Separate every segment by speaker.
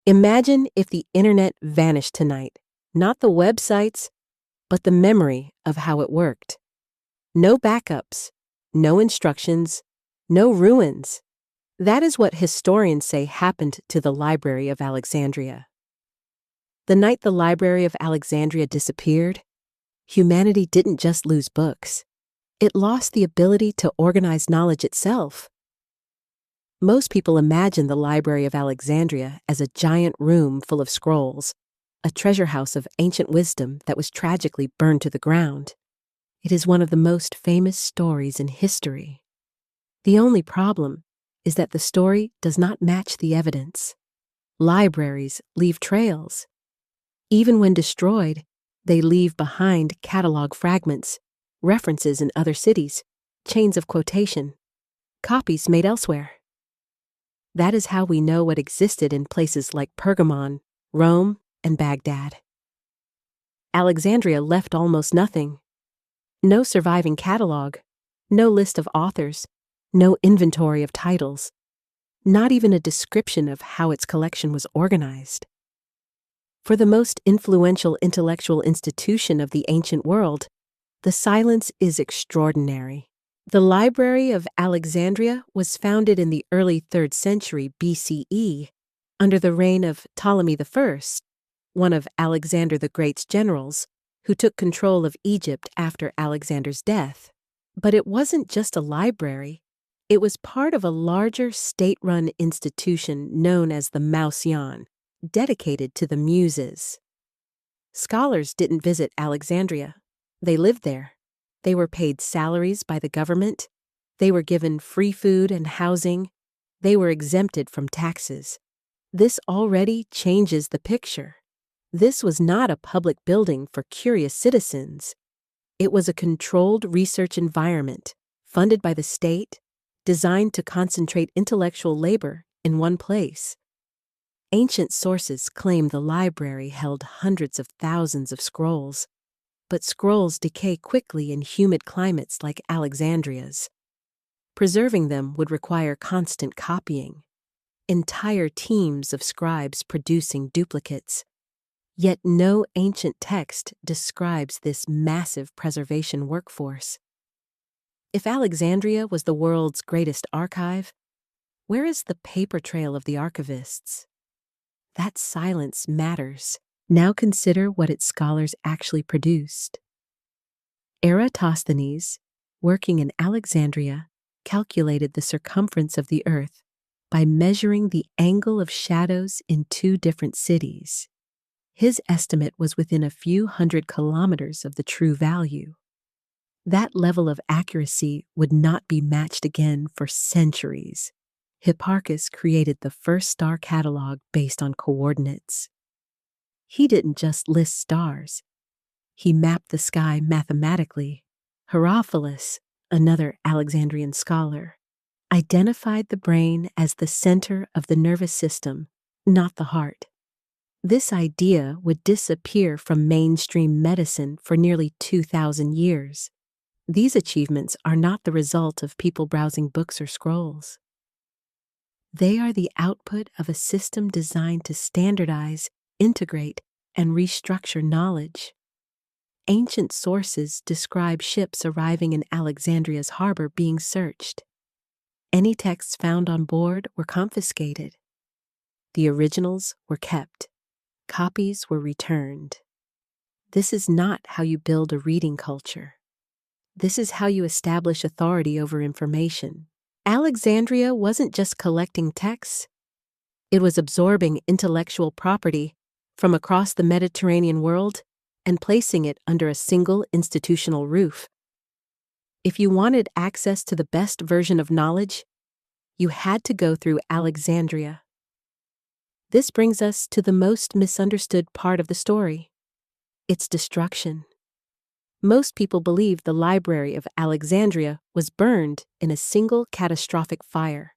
Speaker 1: Imagine if the internet vanished tonight, not the websites, but the memory of how it worked. No backups, no instructions, no ruins. That is what historians say happened to the Library of Alexandria. The night the Library of Alexandria disappeared, humanity didn't just lose books. It lost the ability to organize knowledge itself. Most people imagine the Library of Alexandria as a giant room full of scrolls, a treasure house of ancient wisdom that was tragically burned to the ground. It is one of the most famous stories in history. The only problem is that the story does not match the evidence. Libraries leave trails. Even when destroyed, they leave behind catalogue fragments, references in other cities, chains of quotation, copies made elsewhere. That is how we know what existed in places like Pergamon, Rome, and Baghdad. Alexandria left almost nothing. No surviving catalogue, no list of authors, no inventory of titles, not even a description of how its collection was organized. For the most influential intellectual institution of the ancient world, the silence is extraordinary. The Library of Alexandria was founded in the early 3rd century BCE under the reign of Ptolemy I, one of Alexander the Great's generals, who took control of Egypt after Alexander's death. But it wasn't just a library. It was part of a larger state-run institution known as the Mausion, dedicated to the Muses. Scholars didn't visit Alexandria. They lived there. They were paid salaries by the government. They were given free food and housing. They were exempted from taxes. This already changes the picture. This was not a public building for curious citizens. It was a controlled research environment, funded by the state, designed to concentrate intellectual labor in one place. Ancient sources claim the library held hundreds of thousands of scrolls, but scrolls decay quickly in humid climates like Alexandria's. Preserving them would require constant copying, entire teams of scribes producing duplicates. Yet no ancient text describes this massive preservation workforce. If Alexandria was the world's greatest archive, where is the paper trail of the archivists? That silence matters. Now consider what its scholars actually produced. Eratosthenes, working in Alexandria, calculated the circumference of the earth by measuring the angle of shadows in 2 different cities. His estimate was within a few hundred kilometers of the true value. That level of accuracy would not be matched again for centuries. Hipparchus created the first star catalog based on coordinates. He didn't just list stars. He mapped the sky mathematically. Herophilus, another Alexandrian scholar, identified the brain as the center of the nervous system, not the heart. This idea would disappear from mainstream medicine for nearly 2,000 years. These achievements are not the result of people browsing books or scrolls. They are the output of a system designed to standardize, integrate, and restructure knowledge. Ancient sources describe ships arriving in Alexandria's harbor being searched. Any texts found on board were confiscated. The originals were kept. Copies were returned. This is not how you build a reading culture. This is how you establish authority over information. Alexandria wasn't just collecting texts. It was absorbing intellectual property from across the Mediterranean world and placing it under a single institutional roof. If you wanted access to the best version of knowledge, you had to go through Alexandria. This brings us to the most misunderstood part of the story: its destruction. Most people believe the Library of Alexandria was burned in a single catastrophic fire.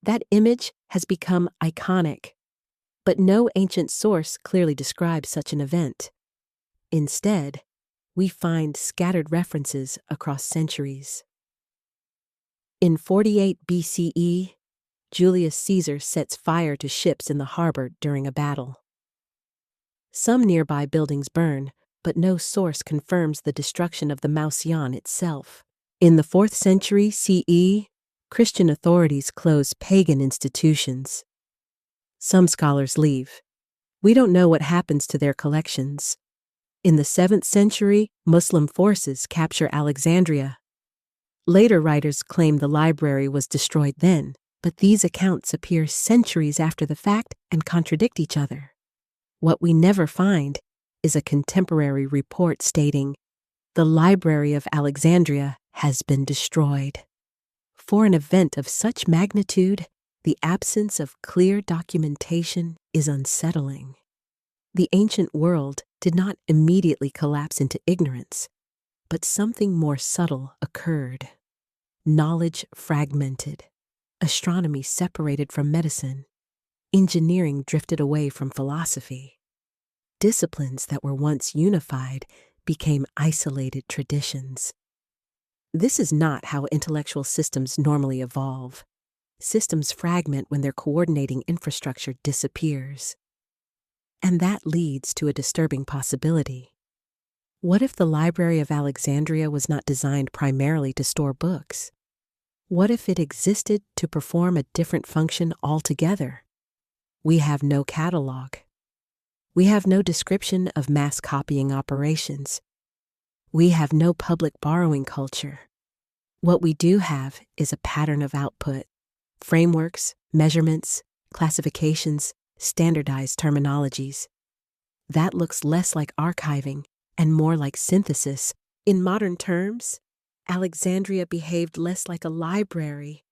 Speaker 1: That image has become iconic, but no ancient source clearly describes such an event. Instead, we find scattered references across centuries. In 48 BCE, Julius Caesar sets fire to ships in the harbor during a battle. Some nearby buildings burn, but no source confirms the destruction of the Mausoleum itself. In the 4th century CE, Christian authorities close pagan institutions. Some scholars leave. We don't know what happens to their collections. In the 7th century, Muslim forces capture Alexandria. Later writers claim the library was destroyed then, but these accounts appear centuries after the fact and contradict each other. What we never find is a contemporary report stating, "The Library of Alexandria has been destroyed." For an event of such magnitude, the absence of clear documentation is unsettling. The ancient world did not immediately collapse into ignorance, but something more subtle occurred. Knowledge fragmented, astronomy separated from medicine, engineering drifted away from philosophy. Disciplines that were once unified became isolated traditions. This is not how intellectual systems normally evolve. Systems fragment when their coordinating infrastructure disappears. And that leads to a disturbing possibility. What if the Library of Alexandria was not designed primarily to store books? What if it existed to perform a different function altogether? We have no catalogue. We have no description of mass copying operations. We have no public borrowing culture. What we do have is a pattern of output, frameworks, measurements, classifications, standardized terminologies. That looks less like archiving and more like synthesis. In modern terms, Alexandria behaved less like a library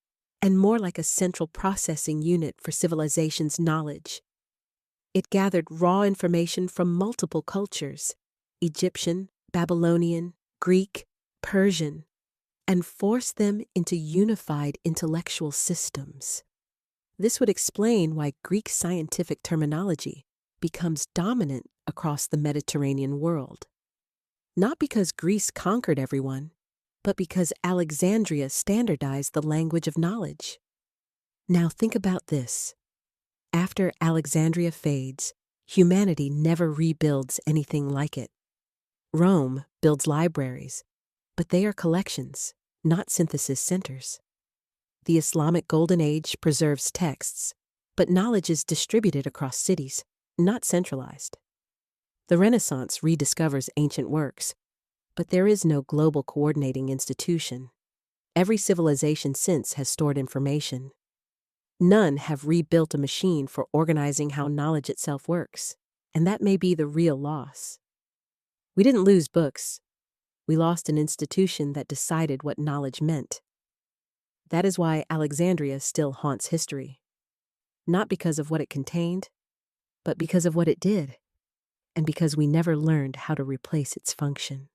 Speaker 1: and more like a central processing unit for civilization's knowledge. It gathered raw information from multiple cultures, Egyptian, Babylonian, Greek, Persian, and forced them into unified intellectual systems. This would explain why Greek scientific terminology becomes dominant across the Mediterranean world. Not because Greece conquered everyone, but because Alexandria standardized the language of knowledge. Now think about this. After Alexandria fades, humanity never rebuilds anything like it. Rome builds libraries, but they are collections, not synthesis centers. The Islamic Golden Age preserves texts, but knowledge is distributed across cities, not centralized. The Renaissance rediscovers ancient works, but there is no global coordinating institution. Every civilization since has stored information. None have rebuilt a machine for organizing how knowledge itself works, and that may be the real loss. We didn't lose books. We lost an institution that decided what knowledge meant. That is why Alexandria still haunts history. Not because of what it contained, but because of what it did, and because we never learned how to replace its function.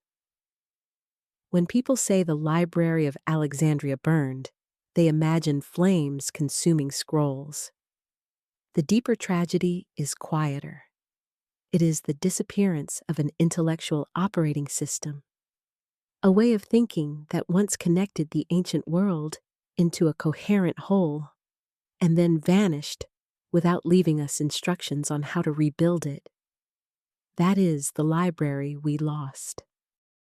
Speaker 1: When people say the Library of Alexandria burned, they imagine flames consuming scrolls. The deeper tragedy is quieter. It is the disappearance of an intellectual operating system, a way of thinking that once connected the ancient world into a coherent whole, and then vanished without leaving us instructions on how to rebuild it. That is the library we lost.